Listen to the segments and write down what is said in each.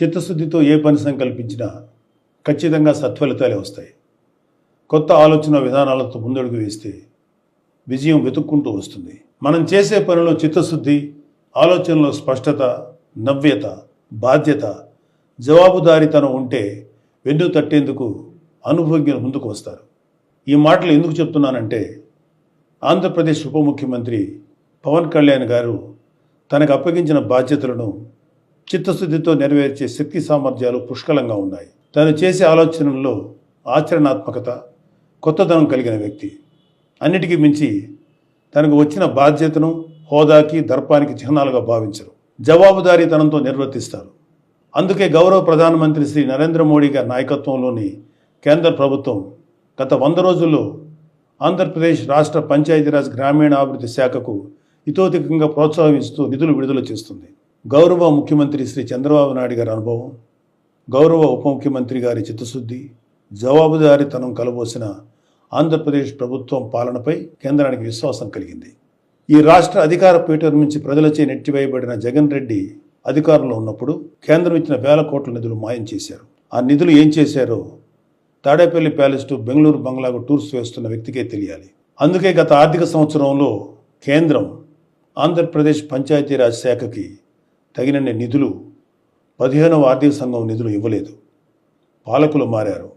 చిత్తశుద్ధితో ఏ పని సంకల్పించినా ఖచ్చితంగా సత్ఫలితాలే వస్తాయి. కొత్త ఆలోచన విధానాలతో ముందడుగు వేస్తే విజయం వెతుక్కుంటూ వస్తుంది. మనం చేసే పనిలో చిత్తశుద్ధి, ఆలోచనలో స్పష్టత, నవ్యత, బాధ్యత, జవాబుదారీతనం ఉంటే వెన్ను తట్టేందుకు అనుభవజ్ఞులు ముందుకు వస్తారు. ఈ మాటలు ఎందుకు చెప్తున్నానంటే, ఆంధ్రప్రదేశ్ ఉప ముఖ్యమంత్రి పవన్ కళ్యాణ్ గారు తనకు అప్పగించిన బాధ్యతలను చిత్తశుద్ధితో నెరవేర్చే శక్తి సామర్థ్యాలు పుష్కలంగా ఉన్నాయి. తను చేసే ఆలోచనల్లో ఆచరణాత్మకత, కొత్తదనం కలిగిన వ్యక్తి. అన్నిటికీ మించి తనకు వచ్చిన బాధ్యతను హోదాకి, దర్పానికి చిహ్నాలుగా భావించరు. జవాబుదారీతనంతో నిర్వర్తిస్తారు. అందుకే గౌరవ ప్రధానమంత్రి శ్రీ నరేంద్ర మోడీ గారి నాయకత్వంలోని కేంద్ర ప్రభుత్వం గత 100 రోజుల్లో ఆంధ్రప్రదేశ్ రాష్ట్ర పంచాయతీరాజ్ గ్రామీణాభివృద్ధి శాఖకు ఇతోధికంగా ప్రోత్సాహిస్తూ నిధులు విడుదల చేస్తుంది. గౌరవ ముఖ్యమంత్రి శ్రీ చంద్రబాబు నాయుడు గారి అనుభవం, గౌరవ ఉప ముఖ్యమంత్రి గారి చిత్తశుద్ధి, జవాబుదారీతనం కలబోసిన ఆంధ్రప్రదేశ్ ప్రభుత్వం పాలనపై కేంద్రానికి విశ్వాసం కలిగింది. ఈ రాష్ట్ర అధికార పీఠం నుంచి ప్రజలచే నెట్టివేయబడిన జగన్ రెడ్డి అధికారంలో ఉన్నప్పుడు కేంద్రం ఇచ్చిన వేల కోట్ల నిధులు మాయం చేశారు. ఆ నిధులు ఏం చేశారో తాడేపల్లి ప్యాలెస్ టు బెంగళూరు బంగ్లాకు టూర్స్ వేస్తున్న వ్యక్తికే తెలియాలి. అందుకే గత ఆర్థిక సంవత్సరంలో కేంద్రం ఆంధ్రప్రదేశ్ పంచాయతీరాజ్ శాఖకి తగినన్ని నిధులు 15వ ఆర్థిక సంఘం నిధులు ఇవ్వలేదు. పాలకులు మారారు.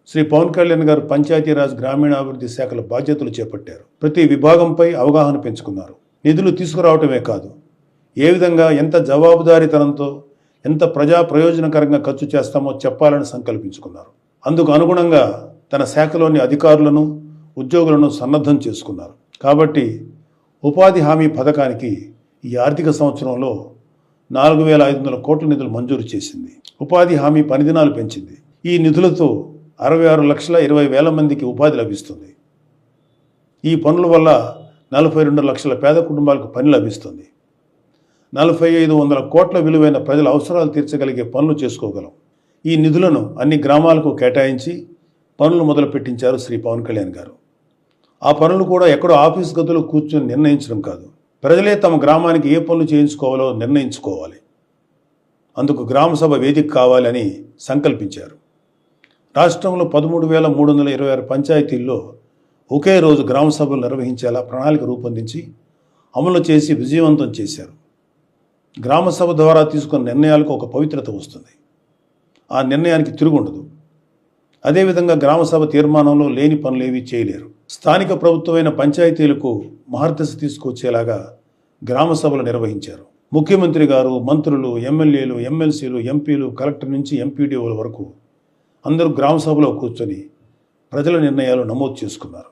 శ్రీ పవన్ కళ్యాణ్ గారు పంచాయతీరాజ్ గ్రామీణాభివృద్ధి శాఖల బాధ్యతలు చేపట్టారు. ప్రతి విభాగంపై అవగాహన పెంచుకున్నారు. నిధులు తీసుకురావటమే కాదు, ఏ విధంగా ఎంత జవాబుదారీతనంతో ఎంత ప్రజా ప్రయోజనకరంగా ఖర్చు చేస్తామో చెప్పాలని సంకల్పించుకున్నారు. అందుకు అనుగుణంగా తన శాఖలోని అధికారులను, ఉద్యోగులను సన్నద్ధం చేసుకున్నారు. కాబట్టి ఉపాధి హామీ పథకానికి ఈ ఆర్థిక సంవత్సరంలో 4,500 కోట్ల నిధులు మంజూరు చేసింది. ఉపాధి హామీ పని దినాలు పెంచింది. ఈ నిధులతో 66,20,000 మందికి ఉపాధి లభిస్తుంది. ఈ పనుల వల్ల 42 లక్షల పేద కుటుంబాలకు పని లభిస్తుంది. 4,500 కోట్ల విలువైన ప్రజల అవసరాలు తీర్చగలిగే పనులు చేసుకోగలం. ఈ నిధులను అన్ని గ్రామాలకు కేటాయించి పనులు మొదలుపెట్టించారు శ్రీ పవన్ కళ్యాణ్ గారు. ఆ పనులు కూడా ఎక్కడో ఆఫీస్ గదులు కూర్చొని నిర్ణయించడం కాదు, ప్రజలే తమ గ్రామానికి ఏ పనులు చేయించుకోవాలో నిర్ణయించుకోవాలి. అందుకు గ్రామసభ వేదిక కావాలని సంకల్పించారు. రాష్ట్రంలో 13,326 పంచాయతీల్లో ఒకే రోజు గ్రామసభలు నిర్వహించేలా ప్రణాళిక రూపొందించి అమలు చేసి విజయవంతం చేశారు. గ్రామసభ ద్వారా తీసుకున్న నిర్ణయాలకు ఒక పవిత్రత వస్తుంది. ఆ నిర్ణయానికి తిరుగుండదు. అదేవిధంగా గ్రామసభ తీర్మానంలో లేని పనులేవీ చేయలేరు. స్థానిక ప్రభుత్వమైన పంచాయతీలకు మహర్దశ తీసుకొచ్చేలాగా గ్రామసభలు నిర్వహించారు. ముఖ్యమంత్రి గారు, మంత్రులు, ఎమ్మెల్యేలు, ఎమ్మెల్సీలు, ఎంపీలు, కలెక్టర్ నుంచి ఎంపీడీఓల వరకు అందరూ గ్రామసభలో కూర్చొని ప్రజల నిర్ణయాలు నమోదు చేసుకున్నారు.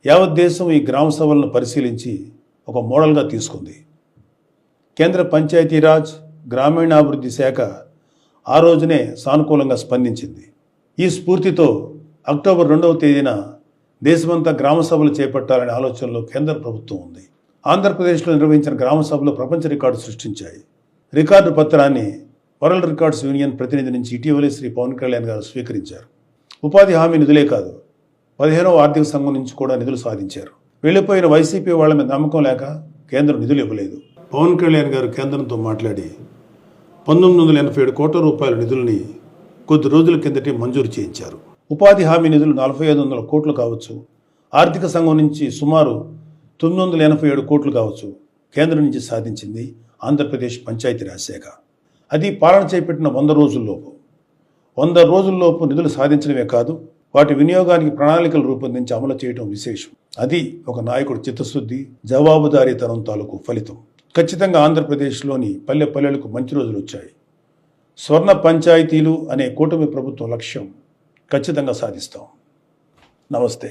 యావత్ దేశం ఈ గ్రామసభలను పరిశీలించి ఒక మోడల్గా తీసుకుంది. కేంద్ర పంచాయతీరాజ్ గ్రామీణాభివృద్ధి శాఖ ఆ రోజునే సానుకూలంగా స్పందించింది. ఈ స్ఫూర్తితో అక్టోబర్ 2వ తేదీన దేశమంతా గ్రామసభలు చేపట్టాలనే ఆలోచనలో కేంద్ర ప్రభుత్వం ఉంది. ఆంధ్రప్రదేశ్లో నిర్వహించిన గ్రామసభలు ప్రపంచ రికార్డు సృష్టించాయి. రికార్డు పత్రాన్ని వరల్డ్ రికార్డ్స్ యూనియన్ ప్రతినిధి నుంచి ఇటీవలే శ్రీ పవన్ కళ్యాణ్ గారు స్వీకరించారు. ఉపాధి హామీ నిధులే కాదు, 15వ ఆర్థిక సంఘం నుంచి కూడా నిధులు సాధించారు. వెళ్ళిపోయిన వైసీపీ వాళ్ళ మీద నమ్మకం లేక కేంద్రం నిధులు ఇవ్వలేదు. పవన్ కళ్యాణ్ గారు కేంద్రంతో మాట్లాడి 1987 కోట్ల రూపాయల నిధుల్ని కొద్ది రోజుల కిందటే మంజూరు చేయించారు. ఉపాధి హామీ నిధులు 4,500 కోట్లు కావచ్చు, ఆర్థిక సంఘం నుంచి సుమారు 987 కోట్లు కావచ్చు, కేంద్రం నుంచి సాధించింది ఆంధ్రప్రదేశ్ పంచాయతీరాజ్ శాఖ. అది పాలన చేపట్టిన 100 రోజుల్లోపు. 100 రోజుల్లోపు నిధులు సాధించడమే కాదు, వాటి వినియోగానికి ప్రణాళికలు రూపొందించి అమలు చేయడం విశేషం. అది ఒక నాయకుడి చిత్తశుద్ధి, జవాబుదారీతనం తాలూకు ఫలితం. ఖచ్చితంగా ఆంధ్రప్రదేశ్లోని పల్లె పల్లెలకు మంచి రోజులు వచ్చాయి. స్వర్ణ పంచాయతీలు అనే కూటమి ప్రభుత్వం లక్ష్యం ఖచ్చితంగా సాధిస్తాం. నమస్తే.